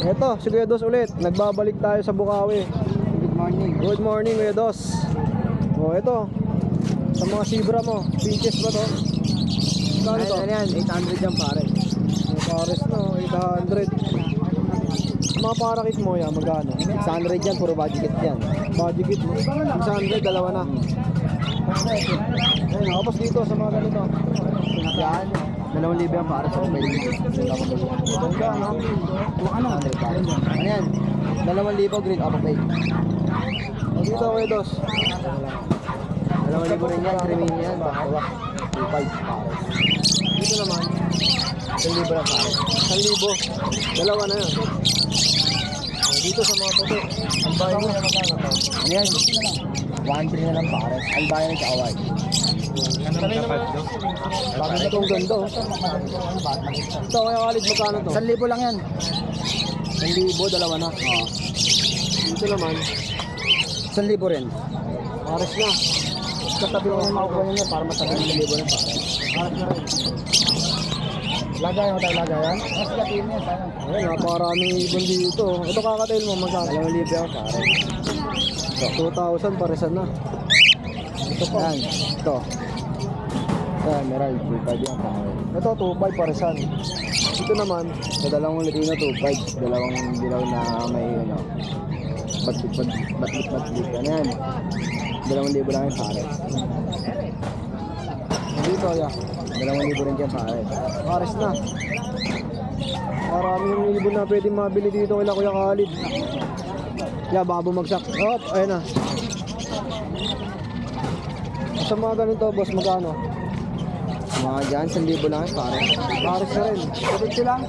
Eto, si Kuya Dos ulit. Nagbabalik tayo sa Bukawi. Good morning. Good morning, Kuya Dos. O, eto. Sa mga zebra mo. Pinches ba to? Kano to? Ano yan? 800 yan pare. Pares no, 800. Mga parakit mo yan, magkano? 600 yan, puro budget yan. Body kit mo. 600, dalawa na. Ayun, tapos dito sa mga ganito. Yan. 2,000 yan pare. So, may Ganda, no? ano? Ano yan? 2,000 green up plate. O, dito, Kuya Dos. 2,000 rin yan, creamy yan. Bakawak. 2,500 pare. Dito naman, 1,000 lang pare. 1,000. Dalawa na yan. O, dito sa mga puti. Ang bahay mo. Ano yan? 1,300 na lang pare. Albayan at away. Bakit na itong ganda, oh. Ito, kaya Khalid, magkano to? 1,000 lang yan. 1,000, dalawa na. Oo. Dito naman, 1,000 rin. pares na. Katabi ko ng makukuha niya para matabi ng 1,000 na pare. Pares na rin. Lagay mo tayo lagayan? Mas gatiin mo yan tayo. Ayun, napakaraming ibon dito. Ito kakatail mo, magkano? 2,000 yan pare. 2,000, paresan na. Ito pa. Yan. Ito. Ito, emerald. 2,500 yan pare. Ito, 2,500 paresan. Ito naman, Sa dalawang Latino 2,500. Dalawang dilaw na may ano. Batlit. Ano yan? 2,000 lang yan pare. dito, yeah. 2,000 rin yan pare. Pares na. Marami yung ibon na pwede mabili dito kila Kuya Khalid. Yeah, baka bumagsak. Hop, ayun na. Sa mga ganito, boss, magkano? Mga dyan, 1,000 lang yan pare. Pares na rin. Kapit lang.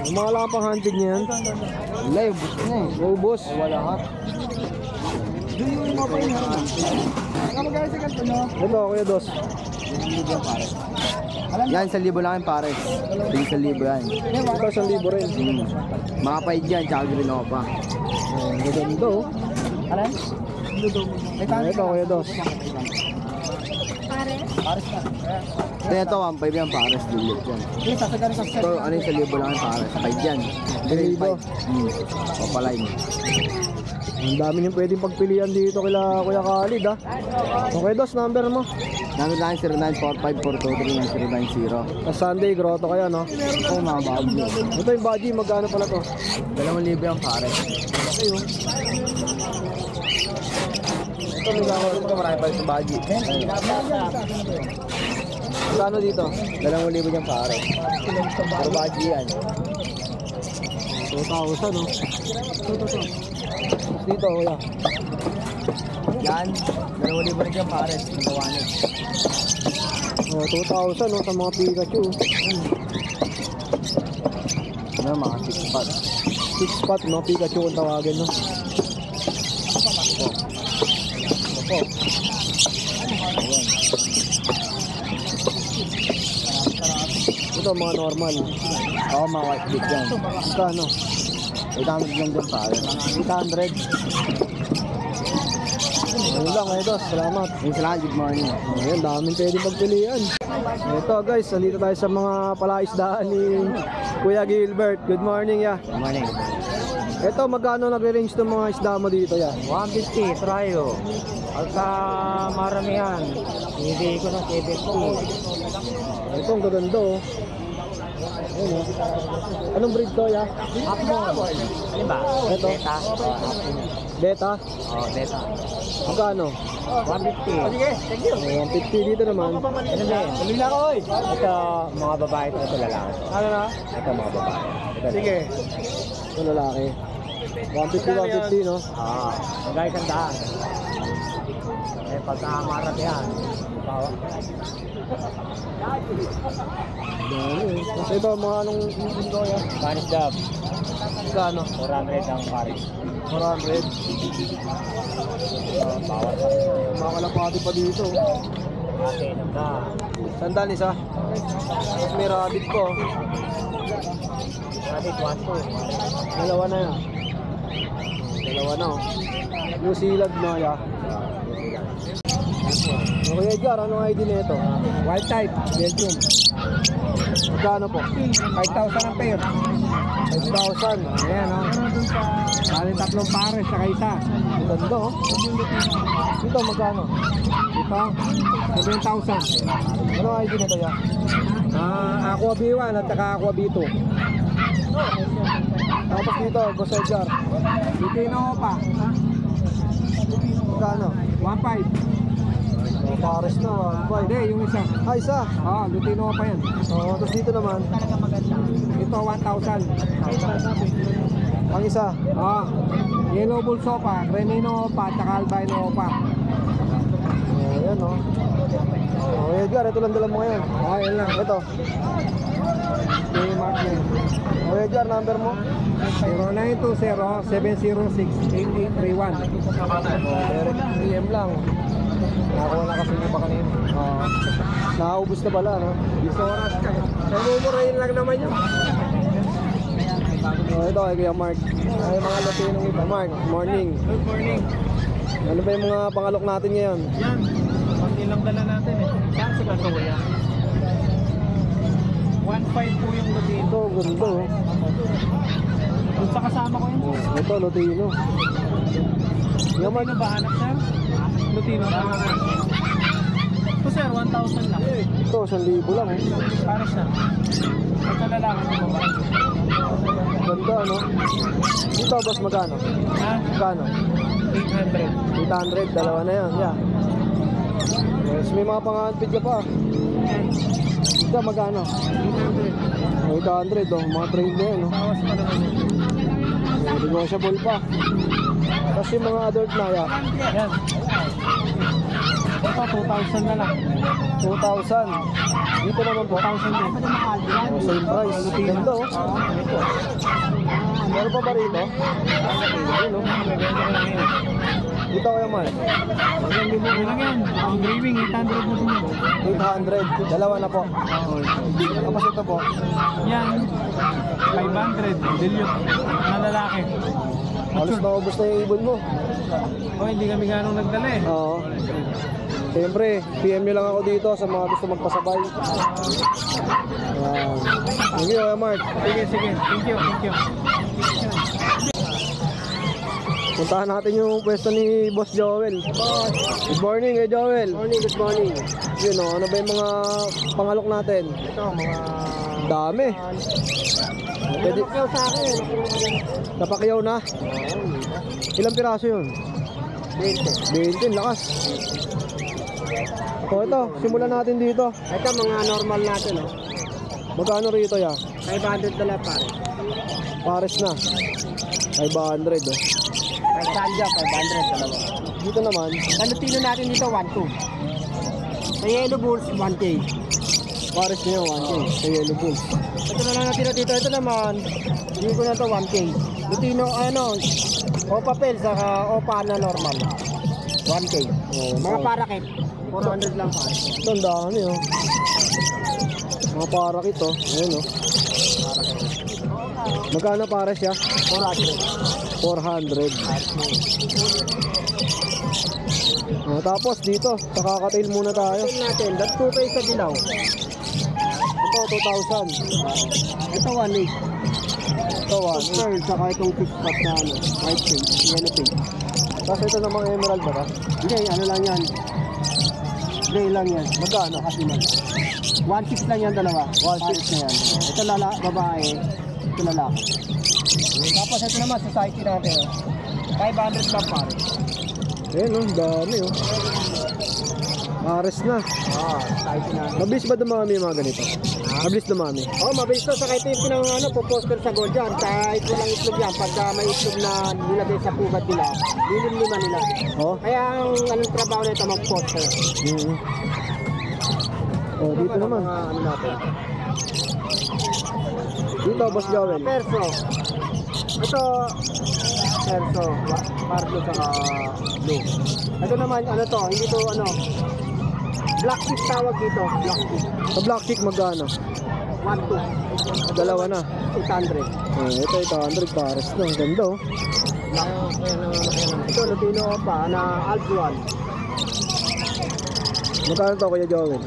Yung mga lapang hunted niya yan. Live, gusto na eh. Go, boss. Wala ka. Ito, Kuya Dos. 1,000 yan pare. Yan, 1,000 lang yan pare. 1,000 yan. Ito, 1,000 rin. Mga paid dyan, tsaka green pa. Ang ganda, oh. Alam? Ito, Kuya Dos. Ito, 1,500 yan pares. Dulit yan. Ito, ano yung 1,000 lang yan pares. Paid yan. Green 5. Opaline. Ang dami niyong pwedeng pagpilian dito kila Kuya Khalid, ha. Okay, Dos, number mo. Namin lang 0945-423-090. Sa Sunday, grotto kaya, no? Oo, mga bago. Ito yung budgie, magkano pala to? 2,000 yan pares. Okay, oh. Ito, may gagawin ko. Marami pa yung budget. Magkano dito? 2,000 yan pares. Pero budget yan. 2,000, no? Ito. Dito, Kuya. Yan, 2,000 rin yan pares. Nagawanan. Oh, 2,000, no? Sa mga Pikachu. Ano, mga 6 pot. 6 spot, no? Pikachu kung tawagin, no? Opo. Ito, mga normal. Oo, mga white bit yan. Magkano? 800 lang din pare. 800. Ayun lang, Dos. Salamat. Salamat, good morning. Ayan, daming pwede pagpilian. Ito guys, nandito tayo sa mga palaisdaan ni Kuya Gilbert. Good morning, ya. Good morning. Ito, magkano nagre-range ng mga isda mo dito, ya? 150, tryo. Pagka maramihan, hindi ko na 70. Ito, ang gaganda, oh. Ayun, oh. Anong breed to, ya? Hapmon. Ano ba? Ito. Beta. Beta? Oh, beta. Magkano? 150. Sige, thank you. 150 dito naman. Ano ba? Tuloy na ako, oy. Ito, mga babae ito, ito lalaki. Ano na? Ito, mga babae. Ito, Sige. Ito lalaki. 150, no? Magay kandaan. Eh, pagka maramihan, bawa. Dami. Kasi ito, mga anong ito, ya? Spanish dub. Magkano? 400 ang pares. 400. Bawal pa. Mga kalapati pa dito. Ate, nanda. Sandal isa. Tapos may rabbit ko. Ate, 1-2. Dalawa na yan. Dalawa na, oh. New Zealand na, ya. Okay, Edgar, anong ID nito? Wild type, Belgium. Magkano po? 5,000 ang pair. 5,000. Ayan, oh. Bali, 3 pares, saka isa. Ang ganda, oh. Dito, magkano? Ito, 7,000. Ano ID nito ya? Aqua B1 at saka Aqua B2. Tapos dito, Boss Edgar. Lutino pa. Magkano? 1.5. Oh, pares na, 1.5. Hindi, yung isa. Ah, isa. Lutino pa yan. Oh, tapos dito naman, Ito, 1,000. ang isa. Yellow bull sopa, Remino pa, at saka albino pa. Oh, ayan, oh. Oh, Edgar, ito lang dala mo ngayon. Yan lang. Ito. Okay, mark yan. Oh, Edgar, number mo? 0920-706-8831. Direct PM lang. Nakakuha na kasi niya pa kanina. Nakaubos na pala, no? Bisoras ka. Sa mumurahin lang naman yun. Oh, ito kay Kuya Mark. Ay, mga Latinong iba. Mark, morning. Good morning. Ano ba yung mga pangalok natin ngayon? Yan. Pag ilang dala natin eh. Yan si Katuya. 1.5 po yung Lutino. Ito, gundo. Kung sa kasama ko yun. Ito, Lutino. Yung Mark, Lutino ba hanap sir? Lutino ba? Ito sir, 1,000 lang. ito, 1,000 lang. Para siya. Ito lalaki mo ba? Ganda, no? Dito, boss, magkano? Ha? Magkano? 800. 800, dalawa na yan. Yeah. Yes, may mga pang-handpid ka pa. Ito, magkano? 800. 800, oh. Mga trade na yan, no? Bawas pa naman yun. Negotiable pa. Tapos yung mga adult na, yeah. Yan. Ito, 2,000 na lang. 2,000. Dito naman po. 2,000 din. Oh, same price. Ganda, oh. Meron pa ba rito? Ayun, oh. Dito ko naman. Yun lang yan. Ang graving, 800 na din yan. 800. Dalawa na po. Tapos ito po. Yan. 500. Dilute. Na lalaki. Halos naubos na yung ibon mo. Hindi kami ganong nagdala eh. Oo. Siyempre, PM nyo lang ako dito sa mga gusto magpasabay. Ayan. Thank you, Kuya Mark. Sige, sige. Thank you, thank you. Puntahan natin yung pwesto ni Boss Joel. Good morning, Kuya Joel. Good morning. Yun, oh, ano ba yung mga pangalok natin? Ito, mga... Dami. Pwede, Napakyaw sa akin. napakyaw na. Ilang piraso yun? 20. 20, lakas. O ito, simulan natin dito. Ito, mga normal natin. Oh. Magkano rito ya? 500 dala pare. Pares na. 500 oh. Kahit sandya, 500 dalawa. Dito naman, Sa Lutino natin dito, 1.2. Sa Yellow Bulls, 1K. pares niya 1K sa Yellow Bulls. Ito na lang natin dito. Ito naman, hindi ko na to 1K. Lutino, o papel, saka opa na normal. 1K. Oh, Mga parakit, 400 lang pare. ito ang dami oh. Mga parakit oh. Ayun oh. Magkano pares ya? 400. 400. Oh, tapos dito, sa kakatail muna tayo. Ito natin, that's 2K sa dilaw. Ito 2,000. Ito 1.8. Ito 1. Pearl, saka itong fish pot na white pink, yellow pink. Tapos ito namang emerald ba? Hindi, ano lang yan. Gray lang yan. Magkano? Kasi man. 1.6 lang yan dalawa. 1.6 na yan. Ito babae. Ito lalaki. Tapos ito naman, society natin. 500 lang pare. Ayun oh, dami oh. Pares na. Society natin. Mabilis ba dumami yung mga ganito? Mabilis dumami. Mabilis to. Saka ito yung po-poster sa gold yan. Kahit walang itlog yan. Pagka may itlog na nilagay sa pugat nila, lilim-lima nila. Oh. Kaya ang anong trabaho na ito, mag-poster. Oh, dito naman. Mga ano natin. Dito, Boss Joel. Perso. Ito, perso. Pardo saka blue. Ito naman, hindi to black fish tawag dito. Black fish. Sa black chick magkano? 1.2. Dalawa na. 800. Oh, ito 800 pares na. Ang ganda oh. Ito, Lutino pa na Alpha 1. Magkano to, Kuya Joel?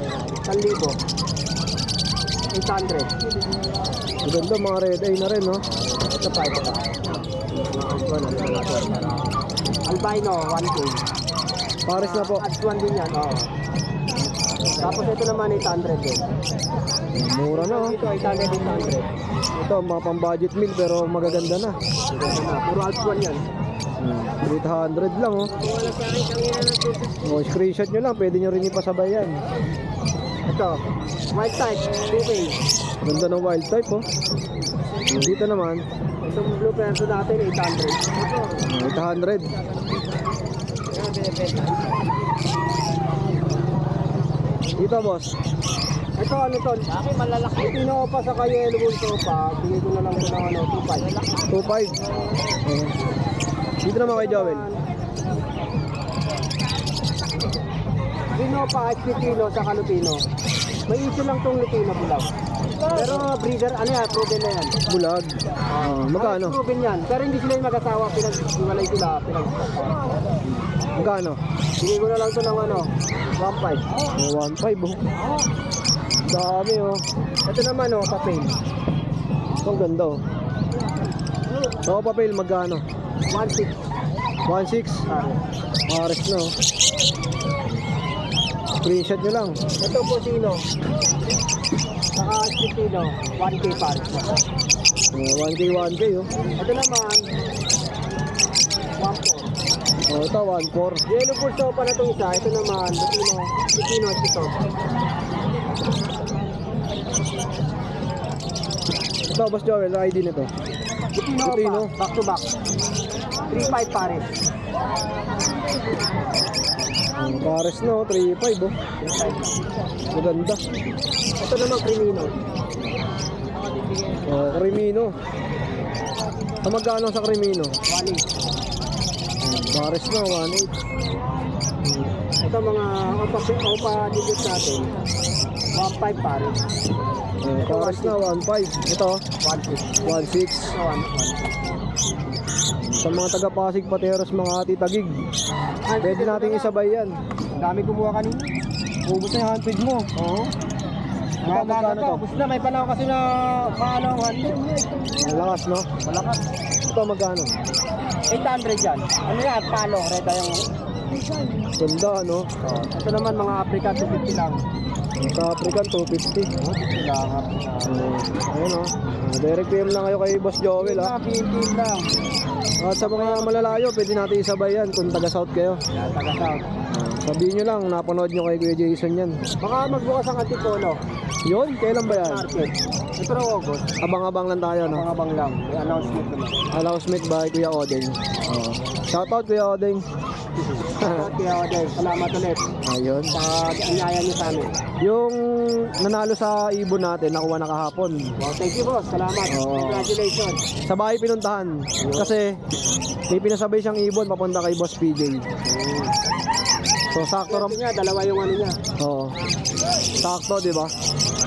1,000. 800. 800. Maganda, mga red eye na rin, no? Ito pa, ito pa. Albino, 1K. Pares na po. Ads 1 din yan, oo. Tapos ito naman 800 din. Mura na, oh. Ito 800, 800. Ito, mga pang-budget meal, pero magaganda na. Puro ads 1 yan. 800 lang, oh. Oh, screenshot nyo lang, pwede nyo rin ipasabay yan. Ito, white type, 2K. Ganda ng wild type, oh. Dito naman, Itong blue perso natin, 800. 800. Dito, boss. Ito, ano to? Malalaki. Ito pa sa kayo, yellow to pa. Bigay ko na lang ito ng ano, 2.5. 2.5. Dito naman kay Joel. Pino pa, Lutino sa Lutino. May issue lang tong Lutino bulag. Pero breeder, ano yan, proven na yan. Bulag. Magkano? Proven yan. Pero hindi sila yung mag-asawa, pinag-iwalay sila, Magkano? Bigay ko na lang ito ng ano, 1.5. 1.5, oh. Dami, oh. Ito naman, oh, papel. Ang ganda, oh. So, papel, magkano? 1.6. 1.6. Pares na, oh. Screenshot nyo lang. Ito po sino? Saka Lutino, 1K pares. 1K, 1K, oh. Ito naman, 1.4. Oh, ito, 1.4. Yellow full sopa na itong isa. Ito naman, Lutino at ito. Ito, Boss Joel, ID nito. Lutino pa, back to back. 3.5 pares. Pares na, oh. 3.5, oh. Maganda. Ito naman, Crimino. Oh, Crimino. Sa magkano sa Crimino? 1.8. Pares na, 1.8. Ito mga opa digit natin. 1.5 pares. Pares na, 1.5. Ito, 1.6. 1.6. Sa mga taga-Pasig, Pateros, mga ati-tagig, pwede nating isabay yan. Ang dami kumuha kanina. Ubus na yung handpid mo. Oo. Ito, magkano to? Ubus na, may panahon kasi na paano ang handle. Malakas, no? Malakas. Ito, magkano? 800 yan. Ano yan? Palo. Reta yung... Ganda, no? Ito naman mga Africa 250 lang. Sa African, 250. Kailangan. Ayun, no? Direct PM lang kayo kay Boss Joel, ha? 15 lang. At sa mga malalayo, pwede natin isabay yan kung taga-South kayo. Yan, taga-south. Sabihin nyo lang, napanood nyo kay Kuya Jason yan. Baka magbukas ang Antipolo. Yun, kailan ba yan? Market. Ito na August. Abang-abang lang tayo, no? Mga bang lang. May announcement naman. Announcement by Kuya Odeng. Shoutout Kuya Odeng. Kaya Odeng, salamat ulit Ayun. sa anyaya niyo sa amin. Yung nanalo sa ibon natin, nakuha na kahapon. Wow, thank you boss. Salamat. Oo. Congratulations. Sa bahay pinuntahan. Kasi may pinasabay siyang ibon papunta kay Boss PJ. So sakto Ito ram. niya, dalawa yung ano niya. Oo. Sakto, di ba?